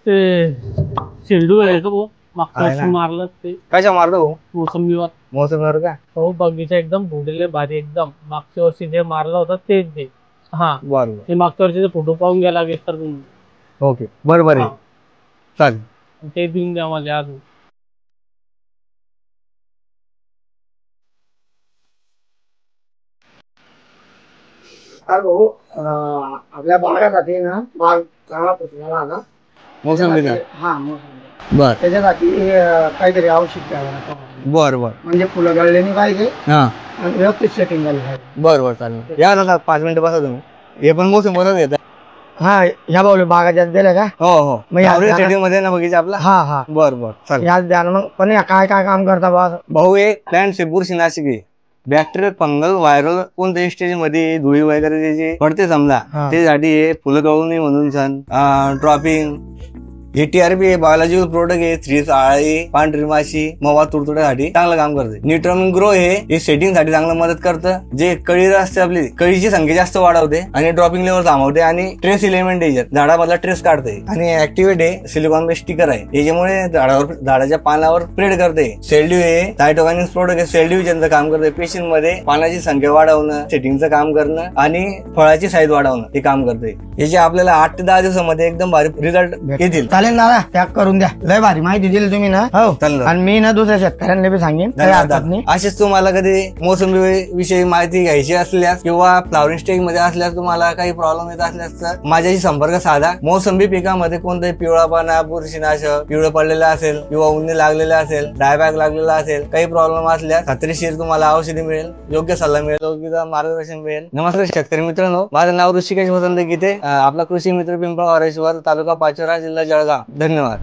ते शेंडू आहे का भाऊ? मागच्या आहे वर्षी ना. मारलं ते कशा मारतो भाऊ? मोसंबीवर. मोसंबीवर का? हो, बगीचा एकदम फुगलेले भारी एकदम. मागच्या वर्षी जे मारलं होतं तेच ते. हा, बरोबर. ते मागच्या वर्षीचे फोटो पाहून घ्या लागेल तर तुम्ही. ओके बरोबर आहे. चालेल. ते देऊन द्या मला अजून. भाऊ आपल्या बागासाठी ना बाग चांगला पुतळा आला. मोसंबीचा. हा मोसंबी. बर त्याच्यासाठी काहीतरी औषध द्यावं लागतं. बर बर. म्हणजे फुलं गळले नाही पाहिजे हा आणि व्यवस्थित सेटिंग झाली पाहिजे. बर बर चालेल. या ना 5 मिनिटं बसा तुम्ही. हे पण मोसंबीवरच येतं. हा, ह्या भाऊ बागाच्यात दिलं का? हो हो. मग या सेटिंग मध्ये ना बगीचा आपला. हा हा, बर बर चालेल. याच द्या ना मग. पण या काय काय काम करता बा? भाऊ एक प्लॅन्ट बुरशीनाशक आहे. बॅक्टेरियल फंगल व्हायरल कोणत्या स्टेज मध्ये धुळी वगैरे जे पडते समजा हा. त्यासाठी हे फुलं गळू नये म्हणून छान ड्रॉपिंग ATRP हे बायोलॉजिकल प्रोडक्ट आहे. थ्रीज आळी पांढरी माशी मवा तुडतुड्यासाठी चांगलं काम करते. न्यूट्रॉन ग्रो हे सेटिंग साठी चांगलं मदत करतं. जे कळी असते आपली कळीची संख्या जास्त वाढवते आणि ड्रॉपिंग लेवल थांबवते आणि ट्रेस इलेमेंट याच्यात झाडामधला ट्रेस काढते आणि ऍक्टिव्हेट आहे सिलिकॉन बेस्ड स्टिकर आहे. याच्यामुळे झाडाच्या पानावर स्प्रेड करते. सेल्ड्यू हे सायटोकायनिन प्रोडक्ट आहे. सेल्ड्यूजनचं काम करते. पेशींमध्ये मध्ये पानाची संख्या वाढवणं सेटिंगचं काम करणं आणि फळाची साईज वाढवणं हे काम करते. याचे आपल्याला 8 ते 10 दिवसामध्ये एकदम भारी रिझल्ट येतील. चालेल दादा, पॅक करून द्या. लय भारी माहिती दिली तुम्ही ना. हो चालेल. आणि मी ना दुसऱ्या शेतकऱ्यांना बी सांगेन. काही हरकत नाही. असेच तुम्हाला कधी मोसंबी विषयी माहिती घ्यायची असल्यास किंवा फ्लावरिंग स्टेज मध्ये असल्यास तुम्हाला काही प्रॉब्लेम येत असल्यास तर माझ्याशी संपर्क साधा. मोसंबी पिकामध्ये कोणताही पिवळापणा बुरशीनाशक पिवळं पडलेलं असेल किंवा उन्नी लागलेला असेल डायबॅक लागलेला असेल काही प्रॉब्लेम असल्यास खात्रीशीर तुम्हाला औषधी मिळेल. योग्य सल्ला मिळेल. योग्य मार्गदर्शन मिळेल. नमस्कार शेतकरी मित्रांनो, माझं नाव ऋषिकेश वसंत गीते. आपला कृषी मित्र पिंपळवारेश्वर तालुका पाचोरा जिल्हा जळगाव. धन्यवाद.